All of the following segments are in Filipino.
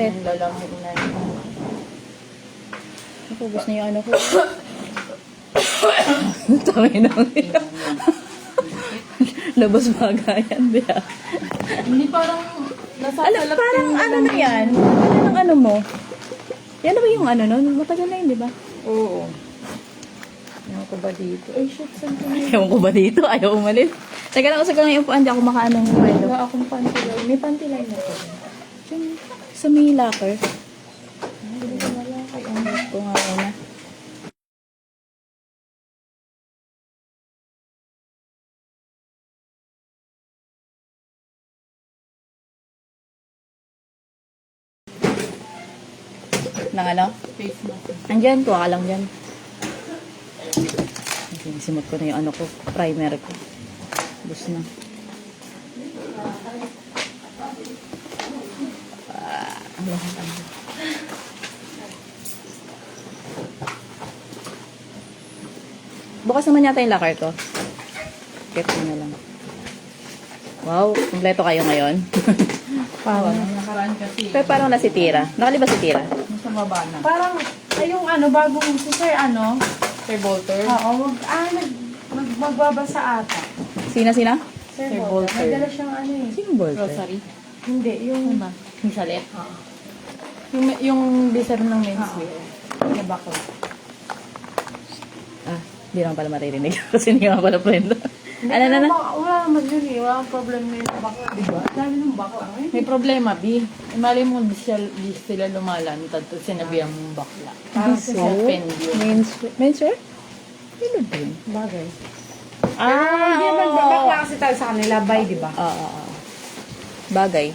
Bakit? Ang lalamig na yun. Napubos na yung ano ko. Tangay na. Labas magayan, di ba? Hindi parang nasasalap Parang yung ano na yan? Ano ng ano mo? Yan na ba yung ano nun? Matagal na yun, di ba? Oo. Ewan ko ba dito? Ay, shit, saan ko na yun? Ewan ko ba dito? Ayaw umalis. Teka lang, usag lang yung upuan. Di ako makaanong relo. Wala akong panty line. May panty line na po. Diyan, sa may locker. Hindi ko wala kay ang Ko nga muna. Nang ano? face mask. Andyan, tuwa ka lang dyan. Simot ko na yung ano ko, primer ko. Bus na. Ang lahat ang bukas naman yata yung locker ko. Get ko na lang. Wow, kompleto kayo ngayon. Parang nakaraan kasi. Pero parang na si Tira. Nakaliba si Tira? Nasa baba na. Parang, ay yung ano, bagong si Sir, ano? Sir Bolter. Oo, magbabasa ata. Sina? Sir Sir Bolter. Bolter. May dala siyang ano eh. Sino Bolter? Rosary. Hindi, yung... Ano ba? Yung salit? Yung design ng menswear. Na bakla. Ah, hindi naman pala maririnig. Kasi hindi nga pala friend. Ano na? Wala naman yun eh. Wala problema yun sa bakla, di ba? Dami ng bakla. Eh. May problema, B. Imali mo, di sila lumalantad. Tapos sinabihan mong bakla. Parang So, sa pendio. menswear? Sino din? Bagay. Ah, Hindi naman oo. bakla kasi tayo sa kanila, bay, di ba? Oo. Bagay.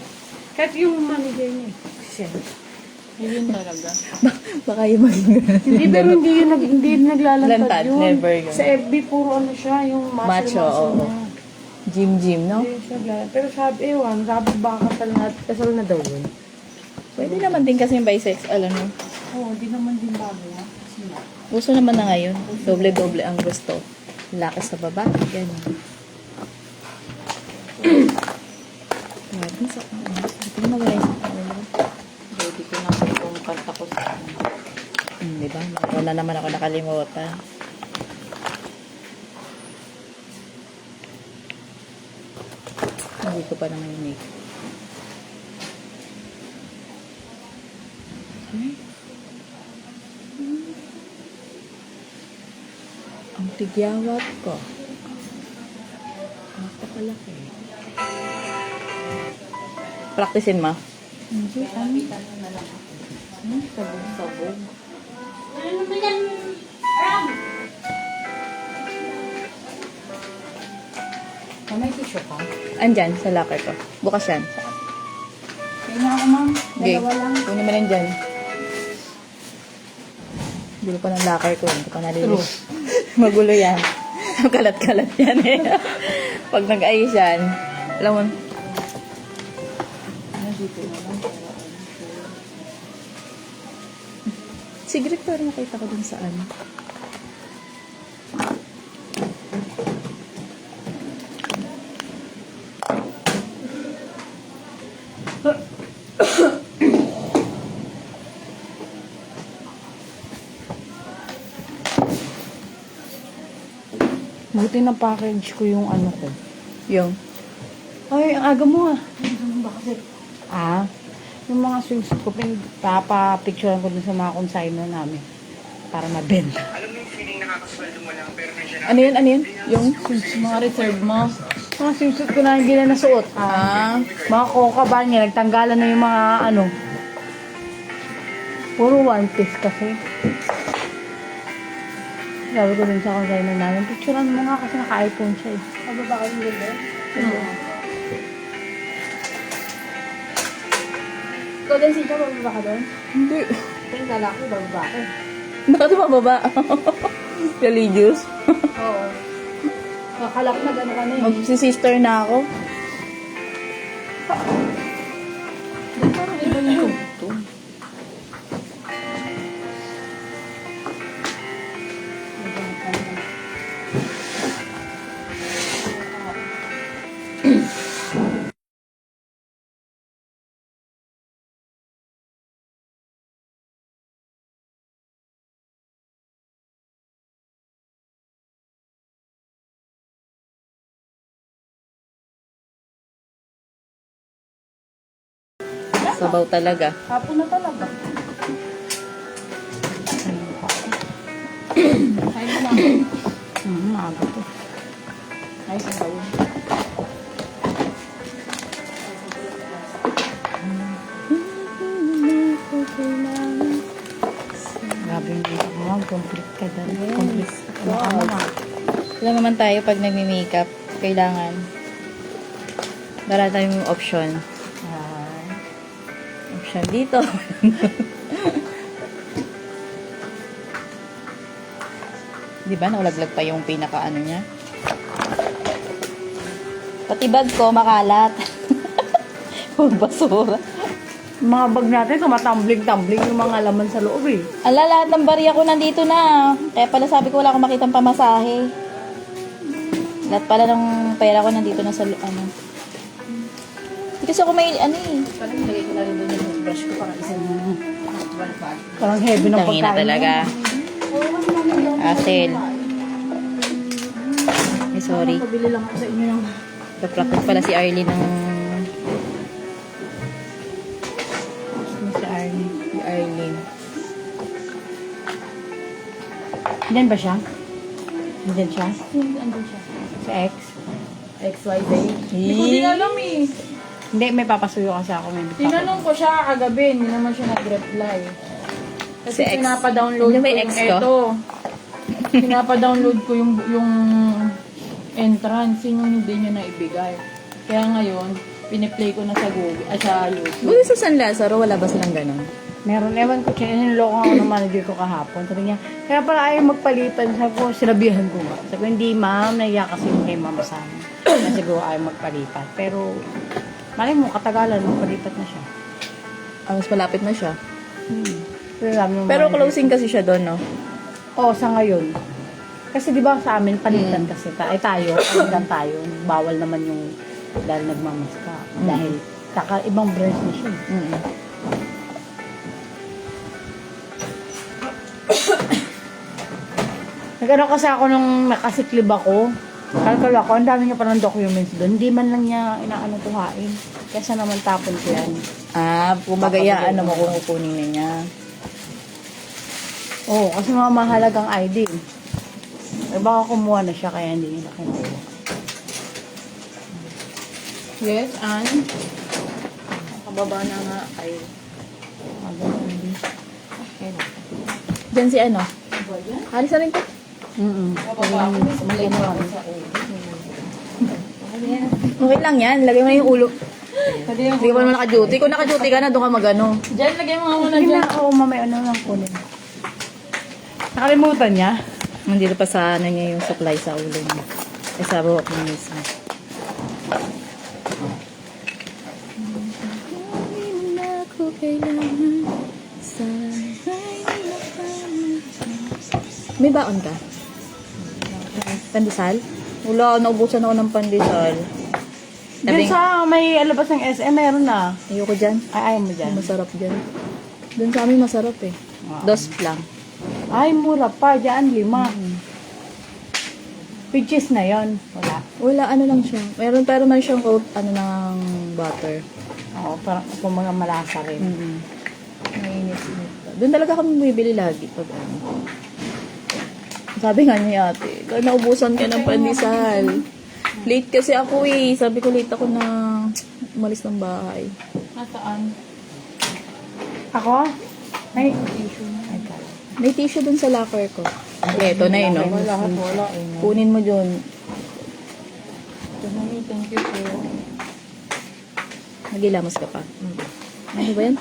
Kahit yung manager niya eh. Siya. Yun talaga. Baka yung maging Hindi, pero hindi naglalantad Lantad, yun. never yun. Sa FB, puro ano siya, yung Macho, muscle oo. niya. Gym, no? Hindi siya naglalantad. Pero sabi, sabi baka kasal na daw yun. Pwede naman din kasi yung bisexual, ano? Oo, hindi naman din bago ha. Uso naman na ngayon. Doble-doble ang gusto. Laki sa baba. Ganyan. Grabe sa ito na magaling sa kanila. Ready ko na yung kanta ko sa akin. Diba? Wala naman ako nakalimutan. Hindi ko pa naman yung make. Ay. Ang tigyawat ko. Napakalaki. Practicein mo. Hindi, kapitan na lang ako. Sabog-sabog. May tissue ka? Andyan, sa locker ko. Bukas yan. Kaya na ako, ma'am. Okay. Dalawa lang. Kunin mo lang dyan. Gulo pa ng locker ko. Hindi pa nalinis. Magulo yan. Kalat-kalat yan eh. Pag nag-ayos yan. Alam mo. Dito na lang. Sigrit pa rin nakita ko dun sa ano. Buti na package ko yung ano ko. Yung. Ay, ang aga mo ah. Bakit? Ah, yung mga swimsuit ko, papa-picturean ko dun sa mga consignor namin. Para mabenta. Alam mo yung feeling nakakasweldo mo lang pero nandiyan na Ano yun? Ano yun? Yung. Mga reserve mo. Mga swimsuit ko na hindi na nasuot. Ah. Mga coca ba niya, nagtanggalan na yung mga ano. Puro one piece kasi. Sabi ko dun sa consignor namin, picturean mo nga kasi naka-iPhone siya eh. Sabi ba kayo nila? Ikaw din siya, bababa ka doon? Hindi. Yung lalaki, bababa ka. Bakit mababa? Religious. Oo. Kakalap na gano'n ka na eh. Mag-sister na ako. Parang iba yung kumpto. Sabaw talaga. Hapon na talaga. Ay, mo na. Maaga to. Ay, sabaw. Grabe yung mga complete ka dyan. Complete. Ano ka naman? Alam naman tayo pag nagme-makeup, kailangan para tayong option. Option dito. Di ba? Naulaglag pa yung pinaka-ano niya. Pati bag ko, makalat. Basura. Yung mga bag natin, kumatumbling-tumbling yung mga laman sa loob eh. Ala, lahat ng barya ko nandito na. Kaya pala sabi ko wala akong makitang pamasahe. Lahat pala ng pera ko nandito na sa ano. Hindi kasi ako may ano eh. Parang nilagay ko na rin doon yung brush ko para isang balik-balik. Parang heavy ng Tangina pagkain. talaga. Asel. Ay, sorry. Pabili lang ako sa inyo ng Papractice pala si Arlie ng... Si Arlie. Si Arlene. Diyan ba siya? Diyan siya? andun siya. Si X? XYZ. Hindi ko din alam eh. Hindi, may papasuyo kasi ako. May Tinanong ko siya kagabi, hindi naman siya nag-reply. Kasi Si X. pinapa-download Ano ko ba yung yung X ko? eto. Pinapa-download ko yung entrance, yun yung hindi niya naibigay. Kaya ngayon, piniplay ko na sa Google, sa YouTube. Buti sa San Lazaro, wala ba silang ganon? Meron, ewan ko, niloko ako ng manager ko kahapon. Sabi niya, kaya pala ayaw magpalitan. Sabi ko, sinabihan ko nga. Sabi ko, hindi ma'am, naiya kasi yung kay mama sa amin. Kaya siguro ayaw magpalipat. Pero, malay mo, katagalan, magpalipat na siya. Mas malapit na siya. Pero, alam mo, Pero manager- closing kasi siya doon, no? Oo, sa ngayon. Kasi di ba sa amin, palitan kasi. Tayo, palitan tayo. Bawal naman yung dahil nagmamaska. Dahil, ibang branch na siya. Mm. Nag-ano kasi ako nung nakasiklib ako. Kalkal ako, ang dami niya pa ng documents doon. Hindi man lang niya inaano kuhain. Kesa naman tapon ko yan. Kumbaga ano mo kung kukunin na niya. Oo, kasi mga mahalagang ID. Eh baka kumuha na siya kaya hindi niya nakinuha. Yes, and nakababa na nga ay Diyan si ano? Halis na rin ko. nakababa ako. Malay ko ako sa ulo. Okay lang yan. Lagay mo na yung ulo. Pwede yung Hindi ka pa naman naka-duty. Kung naka-duty ka na, doon ka mag-ano. Diyan, lagay mo nga muna Sige dyan. na, oo, mamaya ano lang kunin. Nakalimutan niya? Nandito pa sa ano niya yung supply sa ulo niya. Sa buhok niya mismo. May baon ka? Pandesal? Wala, naubusan ako ng pandesal. Doon sa may alabas ng SM, meron na. Ayoko dyan. Ay, ayaw mo dyan. Masarap dyan. Doon sa amin masarap eh. Dos lang. Ay, mura pa. Diyan, 5. Peaches na yon. Wala. Wala, ano lang siya. Meron pero man siyang coat, ano ng butter. Oo, parang kung mga malasa rin. Mainit-init pa. Doon talaga kami bumibili lagi pag ano. Sabi nga niya ate, naubusan ka ng pandesal. Late kasi ako eh. Sabi ko late ako na umalis ng bahay. Nasaan? Ako? Ay, May tissue dun sa locker ko. Ito na yun, no? Lahat wala eh. Kunin mo dun. Thank you po. Nagilamos ka pa. Ano ba yan?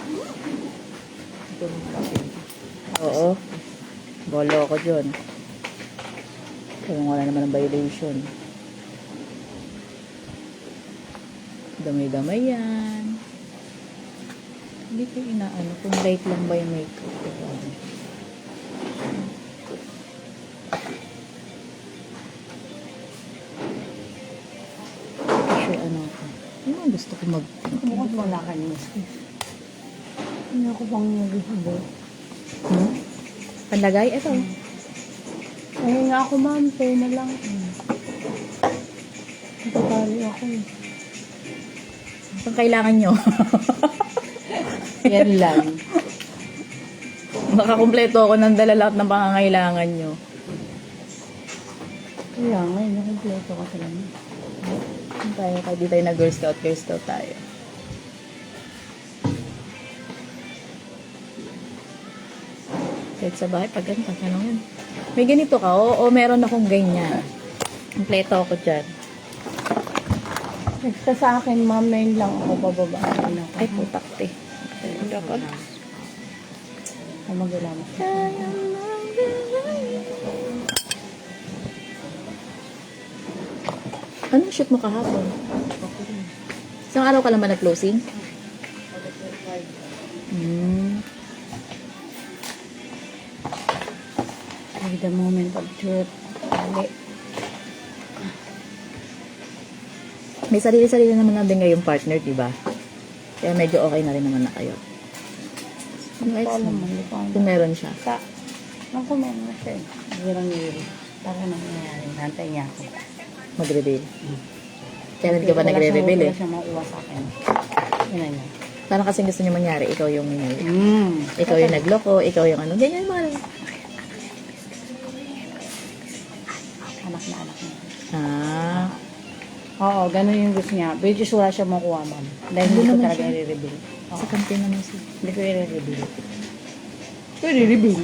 Oo. Bolo ako dyan. Kung wala naman ng violation. Damay-damay yan. Hindi ko inaano kung light lang ba yung makeup ko. Sure, ano ako. Ano ang gusto ko mag... bukod wala ka niya. Hindi ako pang nag-ihabi. Panlagay? Ito. Ay, nga ako ma'am, pena lang. Napatali ako eh. Kung kailangan nyo. Yan lang. Makakumpleto ako ng dala lahat ng pangangailangan nyo. Kaya nga, nakumpleto ka talaga. Tayo, kahit di tayo na Girl Scout tayo. Kahit sa bahay, pag ganito, tanongin. May ganito ka, o meron akong ganyan. Kompleto ako dyan. Basta sa akin, ma'am, na yun lang ako bababa. Ay, putak te. Dapat. Ay, magalamat. Anong shoot mo kahapon? Isang araw ka lang ba nag-closing? Ay, the moment of truth. Dali. May sarili-sarili naman natin ngayong partner, di ba? Kaya medyo okay na rin naman na kayo. Hindi ko alam mo, hindi ko alam. Kung meron siya. Sa, nang kumain na siya eh. Hirang yuri. Para nangyayari. Nantay niya ako. Magre-reveal. Kaya hindi ka ba nagre-reveal eh? Wala siyang mauwa sa akin. Yun na niya. Parang kasi gusto niya mangyari, ikaw yung Mm. ikaw yung nagloko, ikaw yung ano. Ganyan mga. Anak na anak na. Ah. Oo, ganun yung gusto niya. But just wala siya makuha, ma'am. Dahil hindi ko naman talaga siya. i-reveal. Sa kantin naman siya. Hindi ko i-reveal. Ko i-reveal.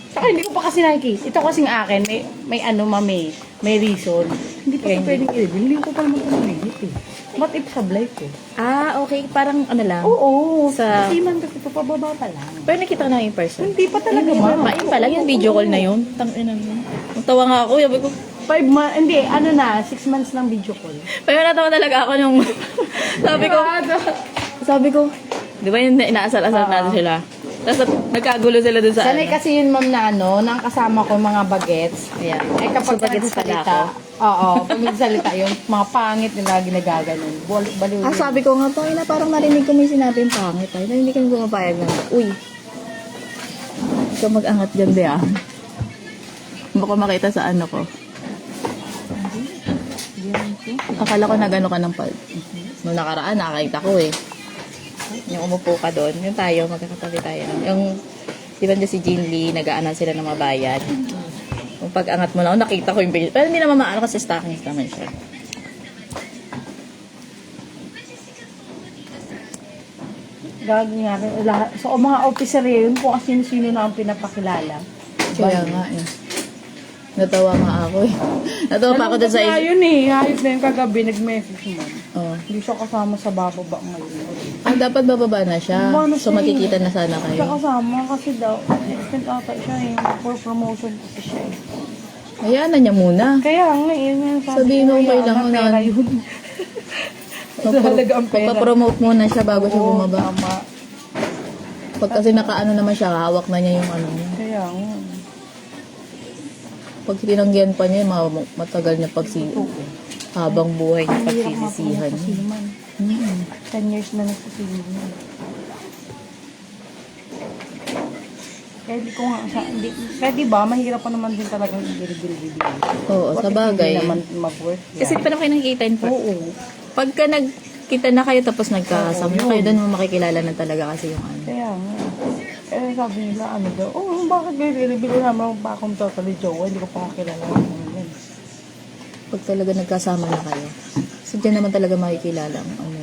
Saka hindi ko pa kasi nakikita. Ito kasing akin, may ano, ma'am eh. May reason. Hindi pa Kaya ko pwedeng i-reveal. Hindi ko pa naman ito nalilip eh. What if sablay ko? Ah, okay. Parang ano lang. Oo. Sa- Hindi man kasi pababa pa lang. Pero nakita ko na in person. Hindi pa talaga, ma'am. Main pa lang yung video call na yun. Tangina mo. Natawa nga ako. Sabi ko, 5 months, hindi, ano na, 6 months ng video call. pero natawa talaga ako nung sabi ko, di ba yung inaasal-asal natin sila? Tapos nagkagulo sila dun sa Sanay kasi yun, ma'am, na ano, nang kasama ko mga bagets. Ayan. Eh kapag So, bagets pala nagsalita, oo, pag nagsalita yung mga pangit nila ginagaganon. Baliw Ah, yun. sabi ko nga, na parang narinig ko may sinabing pangit. Ay, hindi ka nang pumapayag na. Uy, ikaw mag-angat dyan, di ah. Baka makita sa ano ko. Akala ko na gano'n ka ng pal. Nung nakaraan, nakakita ko eh. Yung umupo ka doon, yung tayo, magkakatabi tayo. Yung, di ba dyan si Jean Lee, nag-aanal sila ng mabayan. Yung pag-angat mo na, nakita ko yung page. Pero hindi naman maano kasi stockings naman siya. Gagi nga rin. Lahat. So, mga officer yun, kung sino-sino na ang pinapakilala. Kaya nga eh. Natawa nga ako eh. Natawa pa ako doon sa Kaya yun eh, hayop na yung kagabi, nag-message mo. Oh. Hindi siya kasama sa bababa ngayon. Ah, dapat bababa na siya. Bababa na So, siya eh. makikita na sana Siya kayo. kasama kasi daw, extend ata siya eh, for promotion kasi siya eh. Hayaan na niya muna. Kaya nga, yun yung Sabihin mo, ko, kailangan na- pera yun. Mahalaga ang pera. Papapromote muna siya bago siya Oo, bumaba. tama. Pag kasi nakaano naman siya, hawak na niya yung ano niya. Kaya nga. Pag tinanggihan pa niya, matagal niya habang buhay niya pagsisisihan. Siman. 10 years na nagsisiman. Kaya di ko nga, kaya di ba, mahirap pa naman din talagang i-reveal. Oo, sa bagay. Hindi naman mag-work yan. Kasi pa na kayo nakikita in person. Oo. Pagka nagkita na kayo tapos nagkasama Oo, kayo, doon mo makikilala na talaga kasi yung ano. Kaya nga. Eh, sabi nila, ano daw, bakit kayo i-reveal naman ba akong totally jowa? Hindi ko pa kakilala naman. Pag talaga nagkasama na kayo. So, dyan naman talaga makikilala ang ano.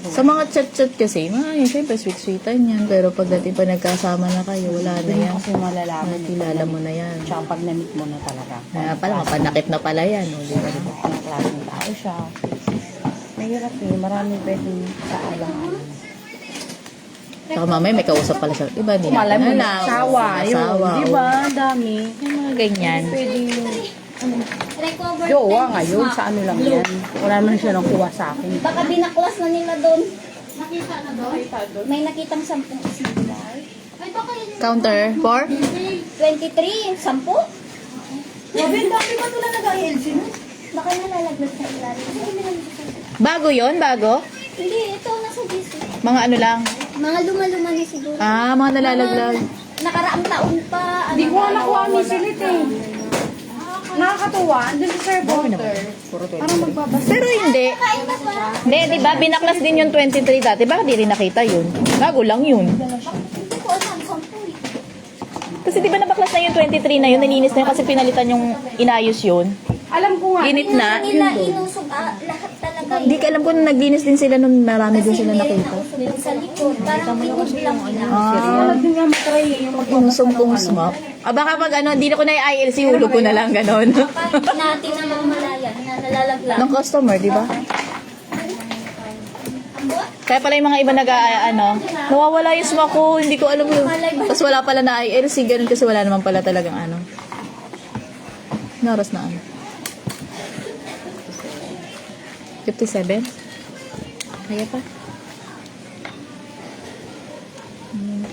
Sa mga chat-chat kasi, yun, syempre, sweet-sweetan yan. Pero pagdating pa nagkasama na kayo, wala na Hindi yan. kasi malalaman. Makikilala mo na yan. Tsaka pag na-meet mo na talaga. Kaya pala, mapanakit na pala yan. O, di ba? Anong klaseng tao siya. Mahirap eh. Maraming pwedeng sa alang-alang. Saka mamaya may kausap pala siya. Iba niya. Kumalam mo na. Asawa. Asawa. Di ba? Dami. Yung mga ganyan. Pwedeng jowa ngayon sa ano lang yan. Wala naman siya nang kuha sa akin. Baka binaklas na nila doon. Nakita na doon? May nakitang 10 isibay. Ay, baka yun. Counter 4? 23, 10? Grabe, dami pa ito na nag-ILC no? Baka nalalaglag sa ilalim. Bago yon Bago? Hindi, ito nasa GC. Mga ano lang? Mga luma-luma na siguro. Ah, mga nalalaglag. Nakaraang taon pa. Hindi ko nga nakuha ni Silit eh. nakakatuwa. Andun si Sir Walter. Parang magbabasa. Pero hindi. Hindi, di ba? Binaklas din yung 23 dati. Bakit di rin nakita yun? Bago lang yun. Hindi ko alam, 10 eh. Kasi di ba nabaklas na yung 23 na yun? Nilinis na yun kasi pinalitan yung inayos yun. Alam ko nga. Init na. Nila inusog lahat talaga. Hindi ka alam kung naglinis din sila nung marami din sila meron nakita. na usog dun sa likod. Parang pinog lang nila. Wala din nga matry yung Inusom kong smop. Baka pag hindi na ko na i-ILC, hulog ko na lang, ganon. Kahit natin na mamalayan na nalalaglag. Ng customer, di ba? Kaya pala yung mga iba nawawala yung smoke ko, hindi ko alam yun. Tapos wala pala na ILC, ganun kasi wala naman pala talagang Naras na 57? Kaya pa?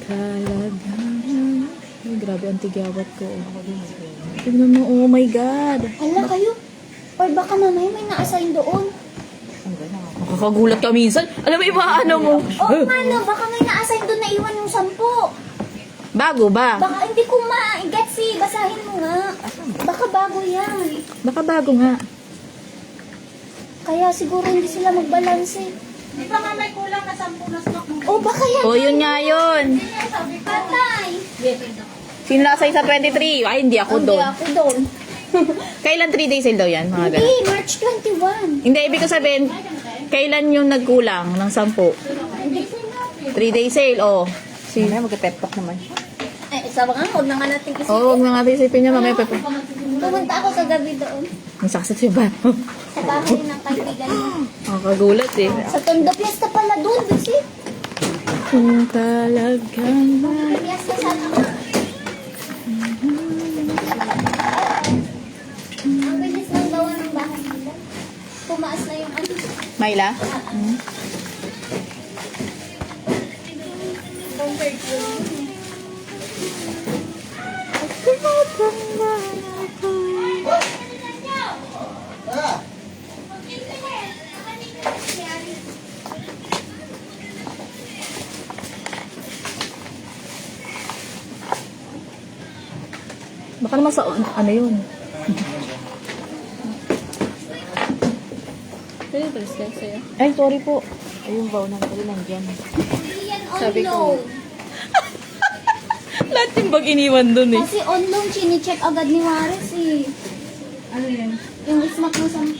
Ay, grabe ang tigyawat ko. Tignan mo, oh my God. Hala kayo. Or baka mamaya may na-assign doon. Nakakagulat ka minsan. Alam mo, iba mo. Oo nga no, baka may na-assign doon na iwan yung 10. Bago ba? Baka hindi ko ma-gets eh. Basahin mo nga. Baka bago yan. Baka bago nga. Kaya siguro hindi sila magbalanse. Di ba nga may kulang na 10 na stock mo? O baka yan. Oh, yun nga yun. Patay. Sino nakasay sa 23? Ay, hindi ako Hindi doon. ako doon. Kailan 3 days sale daw yan? Mga ganun. Hindi, March 21. Hindi, ibig ko sabihin, kailan yung nagkulang ng 10? 3 days sale, oh. Sino? Magka-pep talk naman. Sabi nga, huwag na nga natin isipin. Oo, huwag na nga isipin niya, mamaya pepe. Pumunta ako sa gabi doon. Ang saksit si ba? Sa bahay ng kaibigan mo. Nakakagulat eh. Sa Tondo Fiesta pala doon, bisi. Kung talagang Fiesta sana. Ang bilis ng gawa ng bahay nila. Pumaas na yung ano. Mayla? Baka naman sa ano yun? Ay, sorry po. Ay, yung bow namin pala nandyan. Hindi yan on loan. Lahat yung bag iniwan dun eh. Kasi on loan, chine-check agad ni Waris eh. Ano yan? Yung smack ng 10.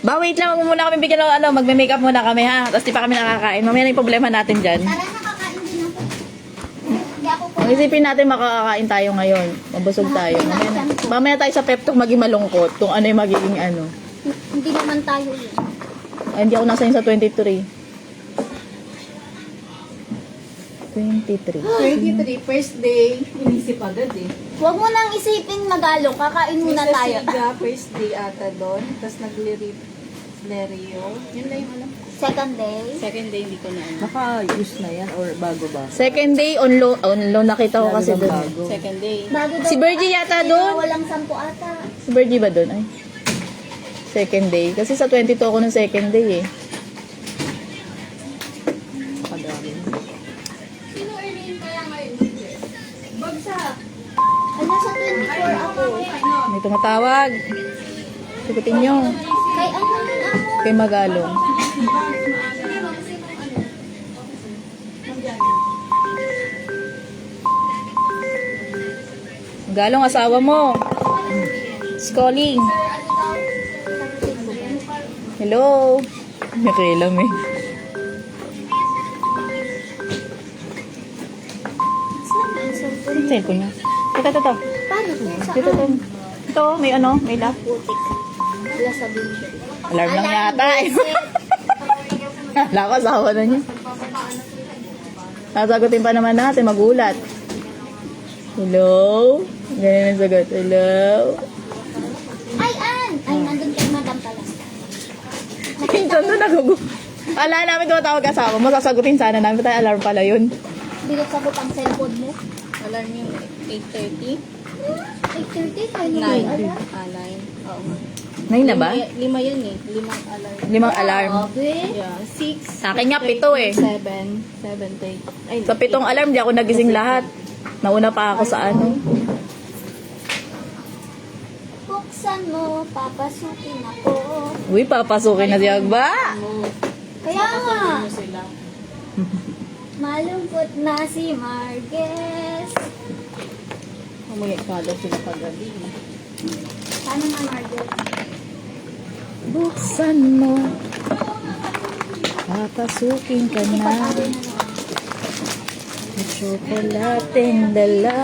Ba, wait lang. Huwag muna kami bigyan ng magme-makeup muna kami ha. Tapos di pa kami nakakain. Mamaya na yung problema natin dyan. Tara, nakakain din ako. Hindi ako po. Ang isipin natin makakakain tayo ngayon. Mabusog tayo. Mamaya tayo sa pep talk maging malungkot kung ano yung magiging ano. Hindi naman tayo yun. Ay, hindi ako nasa yun sa 23. 23. 23, first day, inisip agad eh. Huwag mo nang isipin Magalog. Kakain muna tayo. First day ata doon, tapos nag-Lerio. Yun lang yung alam. Second day. Second day, hindi ko na alam. Naka-use na yan or bago ba? Second day on loan nakita ko kasi doon. Second day. Bago daw. Si Virgie yata doon. Walang 10 ata. Si Virgie ba doon? Ay. Second day. Kasi sa 22 ako ng second day eh. Ano sa 24 ako? May tumatawag. Sigutin nyo. Kay ano yun ako? Kay Magalong. Magalong, asawa mo. It's calling. Hello. Nakilam eh. Ang cellphone niya. Ito. Paano po? Saan? Ito. Ito, may may lock. Putik. Wala sabihin siya. Alarm lang yata eh. Wala ko, asawa na niya. Sasagutin pa naman natin, magulat. Hello? Ganyan ang sagot. Hello? Ay, Ann! Ay, nandun kay Madam pala. Pinsan doon nagugu. Ala namin tumatawag asawa mo, sasagutin sana namin. Tayo alarm pala yun. Bigot sagot ang cellphone mo. Alarm yung 8:30. 8:30, tayo na may alarm. 9. Oo. 9 na ba? 5 yan eh. 5 alarm. 5 alarm. Grabe. Yeah, 6. Sa akin nga, 7 eh. 7, 8. Ay, Sa 7 alarm, di ako nagising lahat. Nauna pa ako sa ano. Buksan mo, papasukin ako. Uy, papasukin na si Agba. Kaya nga, Sila. malungkot na si Marges. Umuwi-kala sila pag-gabi. Paano na Marges? Buksan mo. Papasukin ka na. Ipag-awin na lang. May tsokolating dala.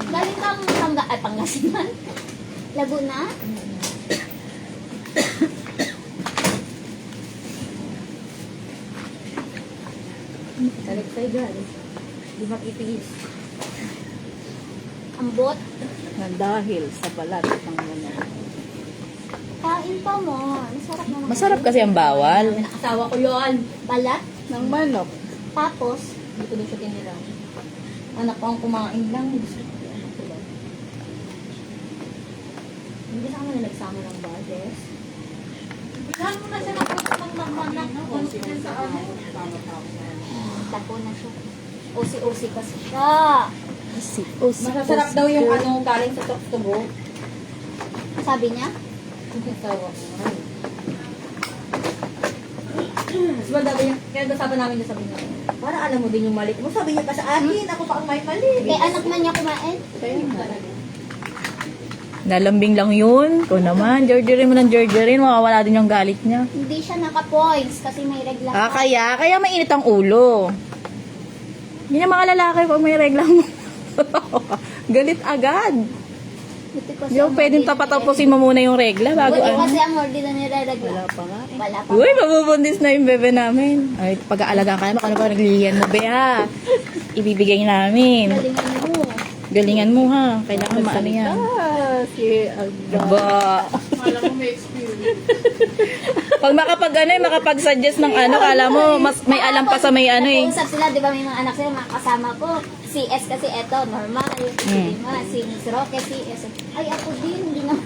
Galing kang Pangasinan? Laguna? Balik tayo guys. Di makitiis. Ambot? Na dahil sa balat ng mga. Kain pa mo. Masarap naman. Masarap kasi ang bawal. Asawa ko yun. Balat? Ng manok. Tapos, Dito din siya tinira. Anak ko ang kumain lang. Gusto ko yung anak ko lang. Hindi sa kami nagsama ng Marges. Bigyan mo na siya ng magmanak na confidence sa amin. tapo na siya. Osi-osi kasi siya. Masasarap daw yung ano galing sa Toktubo. Sabi niya? Yung asawa ko. Diba daw yung, kaya daw sabi namin sabi niya, para alam mo din yung mali mo. Sabi niya pa sa akin, ako pa ang may mali. Kay anak man niya kumain? Nalambing lang yun. Ikaw naman, Georgerin mo ng Georgerin. Makawala din yung galit niya. Hindi siya naka-points kasi may regla Ah, pa. kaya mainit ang ulo. Hindi na mga lalaki pag may regla mo. Galit agad. Buti ko Hindi ako pwedeng tapatapusin mo muna yung regla bago Buti ano. kasi ang ordi na niregla. Wala pa nga. Wala pa. Uy, mabubundis na yung bebe namin. Ay, pag-aalaga ka naman, kung ano pa naglilihan mo, be ha. Ibibigay namin. Galingan mo. Galingan mo ha. Kailangan maano yan. Ah, si Agda. Ba. Alam mo may experience. Pag makapag-suggest ng ano, kala mo, mas may alam pa sa may ano eh. Nag-uusap sila, di ba may mga anak sila, mga kasama ko. CS kasi eto, normal. Si Dima, si Miss Roque, CS. Ay, ako din, hindi naman.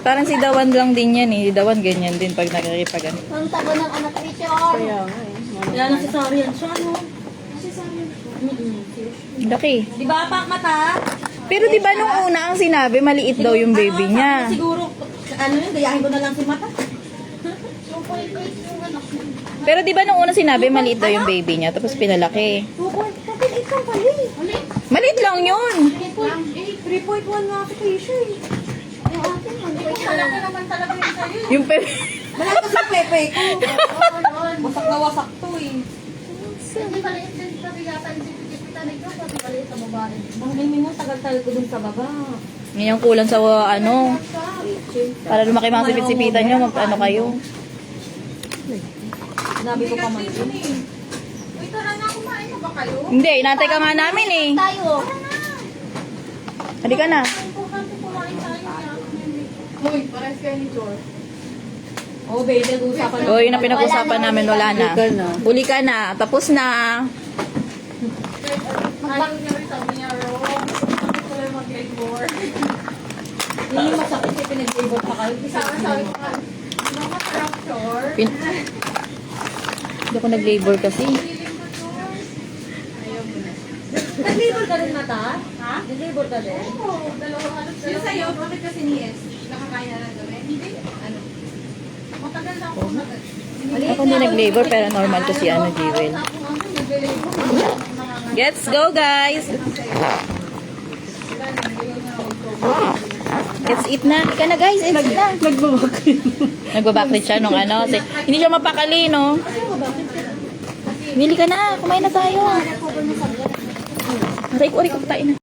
Parang si Dawan lang din yan eh. Dawan ganyan din pag nakikipag ano. Ang tabo ng anak ni Chor. Kaya nga eh. Kaya nasasari yan siya, no? Laki. Di ba pak mata? Pero di ba nung una ang sinabi, maliit daw yung baby niya. Siguro, ano yun, gayahin ko na lang si mata. Pero di ba nung una sinabi, maliit daw yung baby niya, tapos pinalaki. 2.8 lang pala eh. Maliit lang yun. 3.1 nga ako kayo siya eh. Yung akin, Malaki naman talaga yun sa'yo eh. Yung pe... Malaki sa pepe ko. Wasak na wasak to eh. Hindi pala yung pabigatan si Pipita na ito, pati pala yung sa babae. Ang galing mo, tagal-tagal ko dun sa baba. Ngayon kulang sa ano, para lumaki mga sipit-sipitan nyo, mag-ano kayo. Sinabi ko pa man yun. Hindi, inantay ka nga namin eh. Tayo. Halika na. Uy, pares kayo ni George. Oh, baby, nag-uusapan O, yun ang pinag-usapan namin, wala na. Uli ka na, tapos na. Ayaw niya rin sabi niya, Ro. Gusto ko mag-labor. Hindi masakit yung pinag-labor pa kayo. Sabi ko nga, mga tractor. Hindi ako nag-labor kasi. Nag-labor ka rin, Mata? Ha? Nag-labor ka rin? Oo, dalawang ano. Yung sa'yo, bakit kasi ni S? Nakakaya na gawin? Hindi. Ano? Matagal na ako Ako hindi nag-labor, pero normal to si ano, Jewel. Let's go, guys! Let's eat na. Ika na, guys. Let's eat na. Nagbabakrit siya nung ano. Hindi siya mapakali, no? Bili ka na. Kumain na tayo. Aray ko, tayo na.